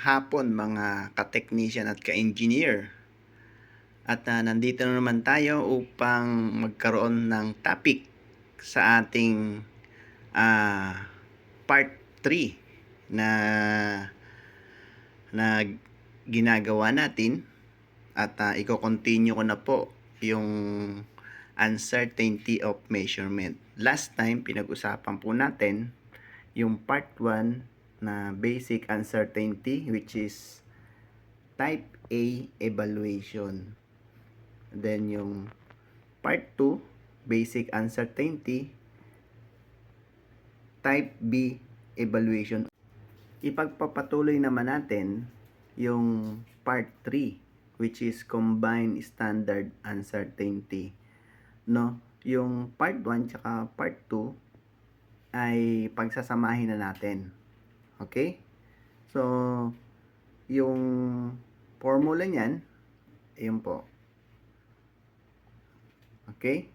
hapon mga ka-technician at ka-engineer. At nandito na naman tayo upang magkaroon ng topic sa ating part 3 na ginagawa natin. At i-continue ko na po yung uncertainty of measurement. Last time, pinag-usapan po natin yung part 1 na basic uncertainty, which is type A evaluation. Then yung part 2, basic uncertainty, type B evaluation. Ipagpapatuloy naman natin yung part 3, which is combined standard uncertainty. No, yung part 1 tsaka part 2 ay pagsasamahin na natin. Okay? So, yung formula niyan, ayun po. Okay?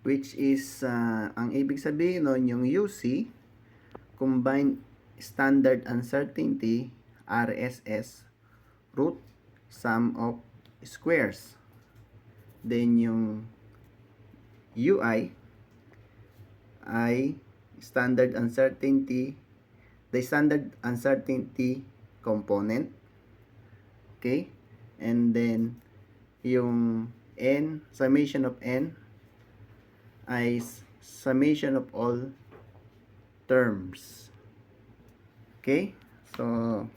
Which is, ang ibig sabihin nun, yung UC, Combined Standard Uncertainty, RSS, root sum of squares. Then yung UI ay standard uncertainty, the standard uncertainty component. Okay? And then yung N, summation of N ay summation of all terms. Okay? So,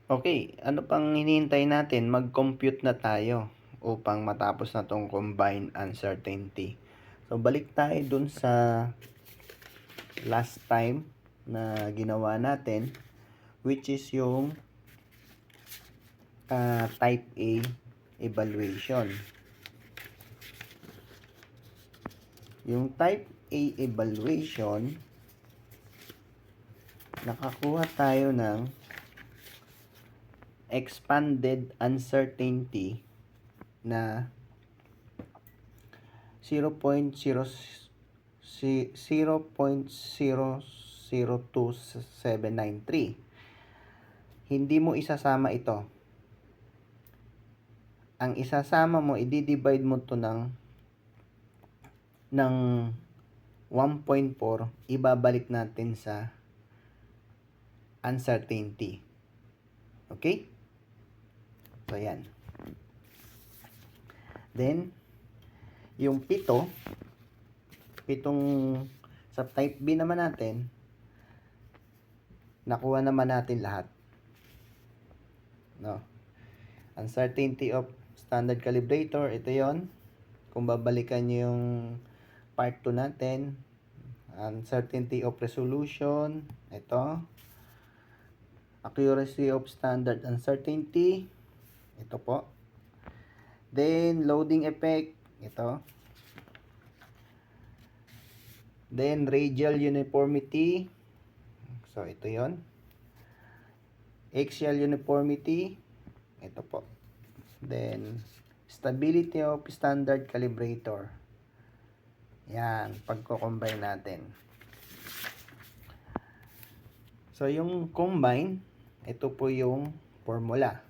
okay, ano pang hinihintay natin? Mag-compute na tayo upang matapos na tong combined uncertainty. So, balik tayo dun sa last time na ginawa natin, which is yung type A evaluation. Yung type A evaluation, nakakuha tayo ng expanded uncertainty na 0.002793. Hindi mo isasama ito. Ang isasama mo, i-divide mo to ng 1.4, ibabalik natin sa uncertainty. Okay? So, yan. Then, yung pitong sa type B naman natin, nakuha naman natin lahat. No? Uncertainty of standard calibrator, ito yon. Kung babalikan nyo yung part 2 natin, uncertainty of resolution, ito. Accuracy of standard uncertainty, ito po. Then, loading effect, ito. Then, radial uniformity, so ito yon. Axial uniformity, ito po. Then, stability of standard calibrator. Yan, pagko-combine natin. So, yung combine, ito po yung formula.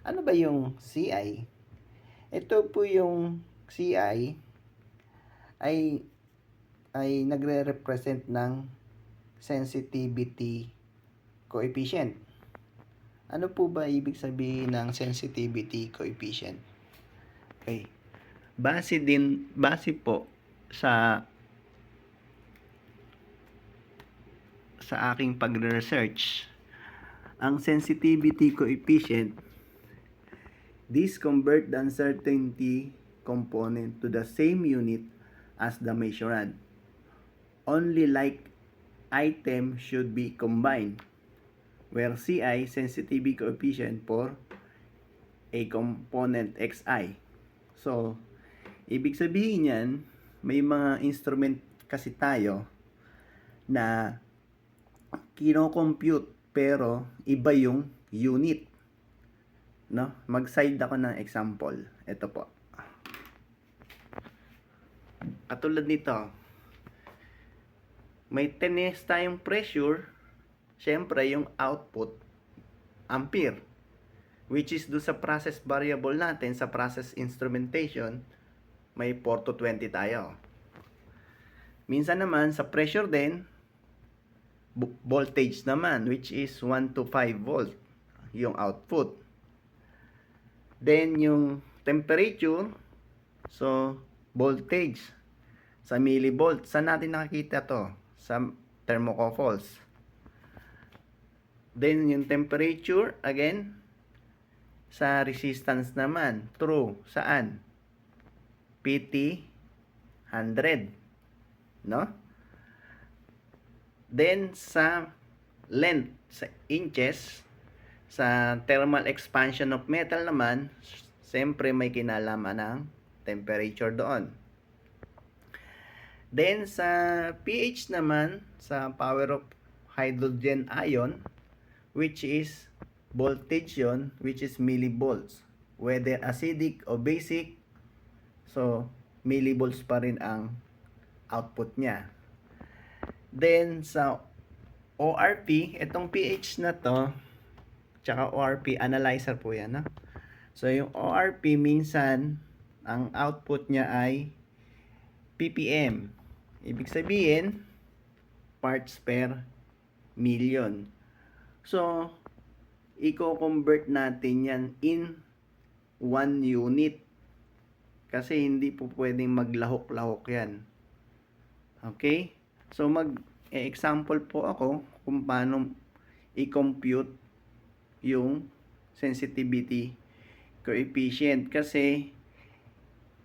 Ano ba yung CI? Ito po yung CI ay nagre-represent ng sensitivity coefficient. Ano po ba ibig sabihin ng sensitivity coefficient? Okay. Base po sa aking pagre-research, ang sensitivity coefficient, this convert the uncertainty component to the same unit as the measurand. Only like item should be combined, where CI, sensitivity coefficient for a component XI. So, ibig sabihin yan, may mga instrument kasi tayo na kino-compute pero iba yung unit. No? Mag-side ako ng example. Ito po. Katulad nito. may tines tayong pressure, syempre yung output, ampere. Which is do sa process variable natin, sa process instrumentation, may 4 to 20 tayo. Minsan naman, sa pressure din, voltage naman, which is 1 to 5 volt, yung output. Then, yung temperature, so, voltage, sa millivolt. Saan natin nakikita to? Sa thermocouples. Then, yung temperature, again, sa resistance naman. True. Saan? PT 100. No? Then, sa length, sa inches, sa thermal expansion of metal naman, siyempre may kinalaman ng temperature doon. Then, sa pH naman, sa power of hydrogen ion, which is voltage yon, which is millivolts. Whether acidic o basic, so millivolts pa rin ang output niya. Then, sa ORP, itong pH na to, tsaka ORP, analyzer po yan. No? So, yung ORP, minsan, ang output niya ay ppm. Ibig sabihin, parts per million. So, i-convert natin yan in 1 unit. Kasi hindi po pwedeng maglahok-lahok yan. Okay? So, mag-example po ako kung paano i-compute yung sensitivity coefficient. Kasi,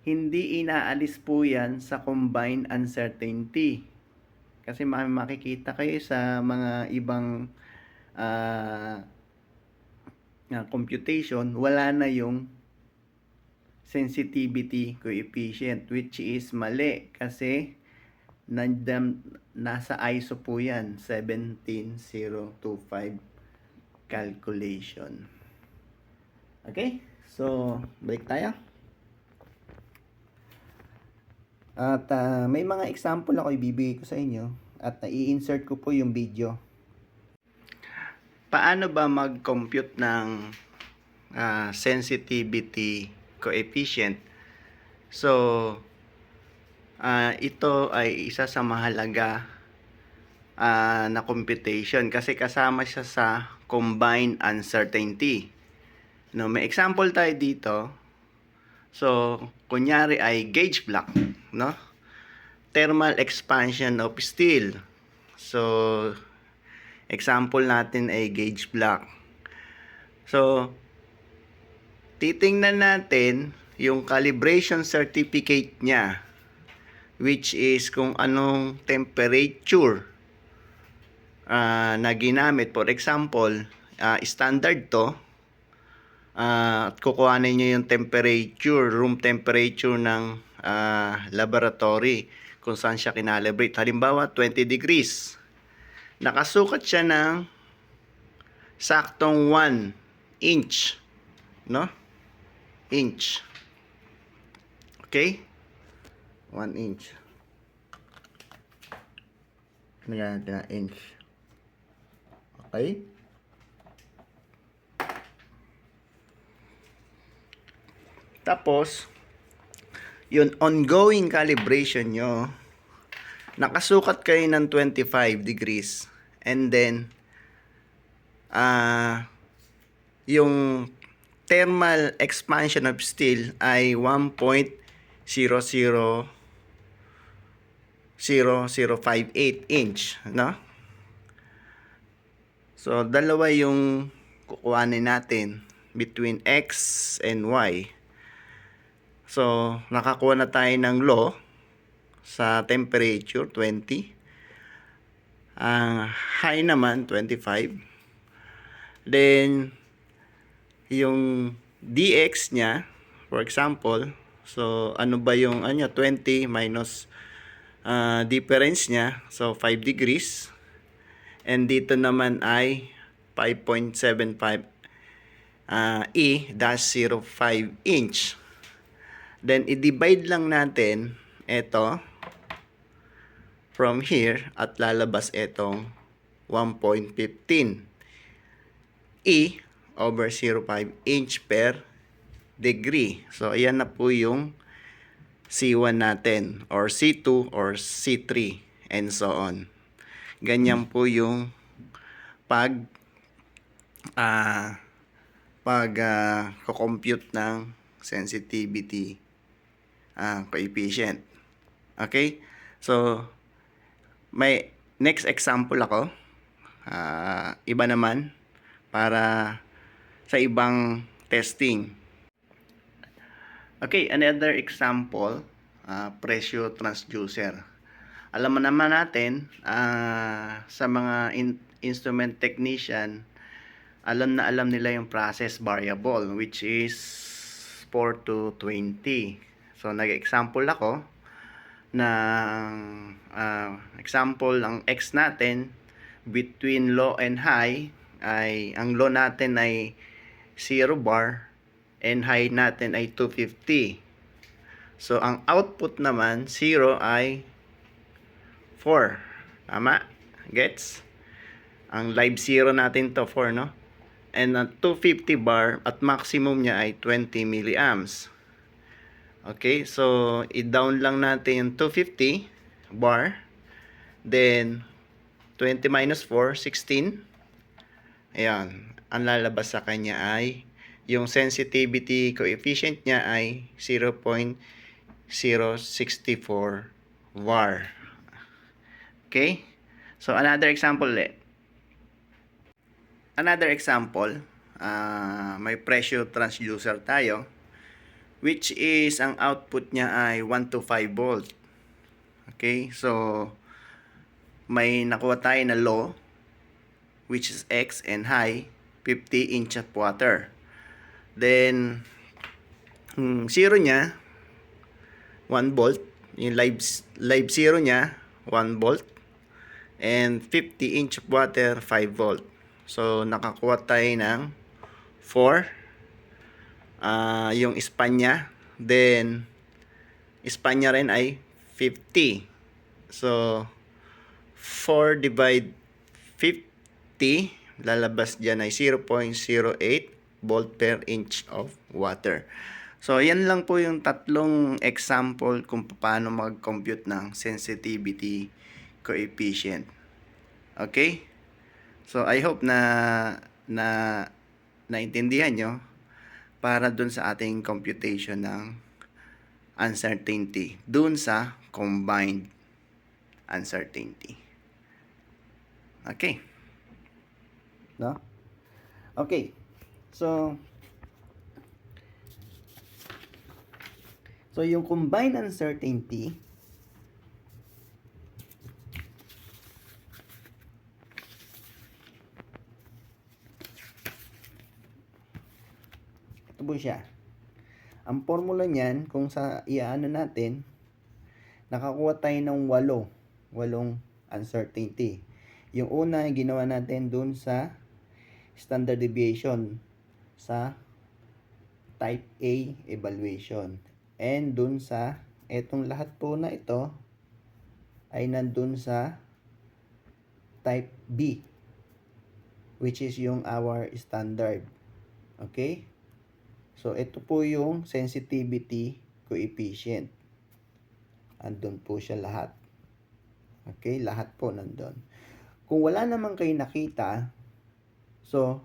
hindi inaalis po yan sa combined uncertainty. Kasi makikita kayo sa mga ibang computation, wala na yung sensitivity coefficient, which is mali kasi nasa ISO po yan, 17025 calculation. Okay? So, balik tayo. At may mga example ako ibibigay ko sa inyo at i-insert ko po yung video. Paano ba mag-compute ng sensitivity coefficient? So, ito ay isa sa mahalaga na computation kasi kasama siya sa combined uncertainty. No, may example tayo dito. So, kunyari ay gauge block, no? Thermal expansion of steel. So, example natin ay gauge block. So, titingnan natin yung calibration certificate niya, which is kung anong temperature na ginamit. For example, standard to. At kukuhanin nyo yung temperature, room temperature ng laboratory kung saan siya kinalibrate. Halimbawa, 20 degrees. Nakasukat siya ng saktong 1 inch. No? Inch. Okay? 1 inch. Nagana natin na inch. Okay? Tapos, yung ongoing calibration nyo, nakasukat kayo ng 25 degrees. And then, yung thermal expansion of steel ay 1.000058 inch, no? So, dalawa yung kukuhanin natin between X and Y. So, nakakuha na tayo ng law sa temperature, 20. High naman, 25. Then, yung dx niya, for example, so, ano ba yung 20 minus difference niya, so 5 degrees. And dito naman ay 5.75 E-05 inch. Then, i-divide lang natin ito from here at lalabas itong 1.15 E over 0.5 inch per degree. So, ayan na po yung C1 natin or C2 or C3 and so on. Ganyan po yung pag compute ng sensitivity coefficient. Okay? So, may next example ako. Iba naman para sa ibang testing. Okay, another example, pressure transducer. Alam mo naman natin, sa mga instrument technician, alam nila yung process variable, which is 4 to 20. So, nag-example ako ng example, ang X natin between low and high ay, ang low natin ay 0 bar and high natin ay 250. So, ang output naman 0 ay 4. Tama? Gets? Ang live 0 natin to 4, no? And ang 250 bar at maximum niya ay 20 milliamps. Okay, so i-down lang natin yung 250 bar. Then 20 minus 4, 16. Ayan, ang lalabas sa kanya ay yung sensitivity coefficient niya ay 0.064 var. Okay? So another example ulit. Another example, may pressure transducer tayo, which is ang output niya ay 1 to 5 volt. Okay, so may nakuha tayo na low, which is X, and high, 50 inch of water. Then, zero niya, 1 volt. Yung live zero niya, 1 volt. And 50 inch of water, 5 volt. So, nakakuha tayo ng 4. Yung span niya, then span niya rin ay 50. So 4 divide 50, lalabas dyan ay 0.08 volt per inch of water. So yan lang po yung tatlong example kung paano mag-compute ng sensitivity coefficient. Okay? So I hope na naintindihan nyo para dun sa ating computation ng uncertainty, dun sa combined uncertainty. Okay. No? Okay. So yung combined uncertainty, ito po siya. Ang formula niyan, kung sa iaano natin, nakakuha tayo ng 8 uncertainty. Yung una, ginawa natin dun sa standard deviation sa type A evaluation. And dun sa, etong lahat po na ito, ay nandun sa type B, which is yung our standard. Okay? So, ito po yung sensitivity coefficient. Andun po siya lahat. Okay? Lahat po nandun. Kung wala naman kayo nakita, so,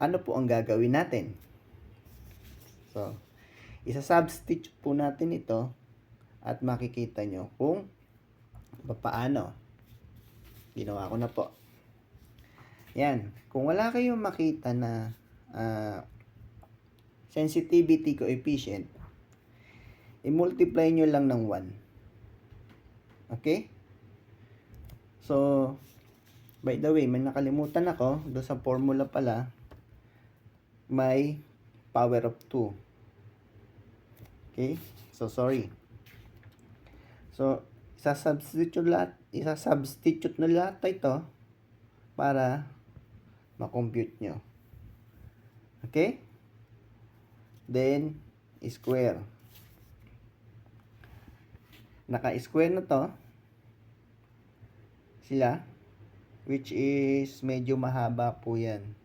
ano po ang gagawin natin? So, isa-substitute po natin ito at makikita nyo kung paano. Ginawa ko na po. Yan. Kung wala kayong makita na sensitivity coefficient, i-multiply nyo lang ng 1. Okay? So, by the way, may nakalimutan ako. Doon sa formula pala, may power of 2. Okay? So, sorry. So, isa-substitute na lahat ito para ma-compute nyo. Okay? Then, square. Naka-square na to. sila, which is medyo mahaba po yan.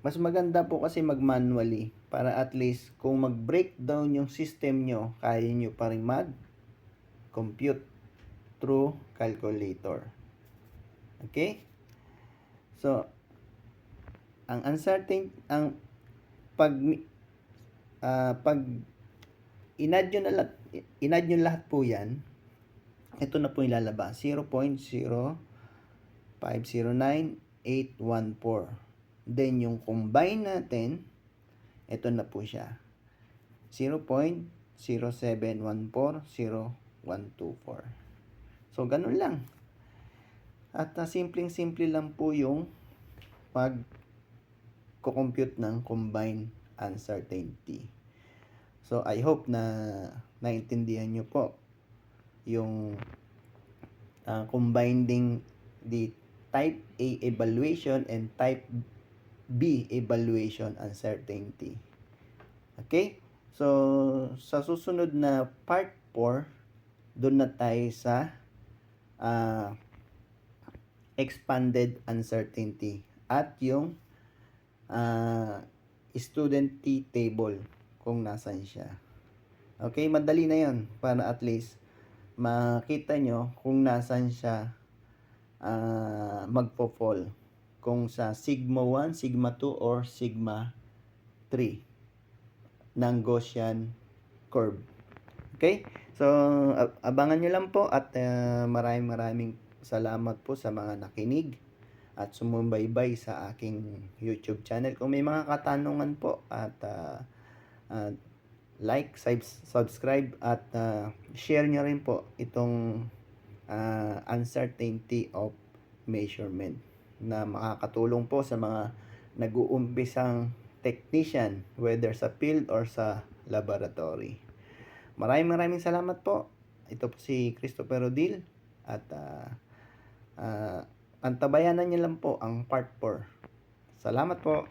Mas maganda po kasi mag-manually para at least kung mag-breakdown yung system nyo, kaya nyo pa rin mag-compute through calculator. Okay? So, ang uncertain, pag inad nyo lahat po yan, ito na po ilalabas, 0.0509814. Then, yung combine natin, ito na po siya, 0.0714024. So, ganun lang. At simpleng-simple lang po yung pag-compute ng combined uncertainty. So, I hope na naintindihan nyo po yung combining the type A evaluation and type B evaluation uncertainty. Okay? So, sa susunod na part 4, doon na tayo sa expanded uncertainty at yung student T table kung nasan siya. Okay, madali na yon para at least makita nyo kung nasan siya magpo-fall. Kung sa sigma 1, sigma 2, or sigma 3 ng Gaussian curve. Okay? So, abangan nyo lang po at maraming salamat po sa mga nakinig at sumubaybay sa aking YouTube channel. Kung may mga katanungan po at like, subscribe at share nyo rin po itong uncertainty of measurement na makakatulong po sa mga nag-uumpisang technician, whether sa field or sa laboratory. Maraming salamat po. Ito po si Christopher Rodil at antabayanan niyo lang po ang part 4. Salamat po.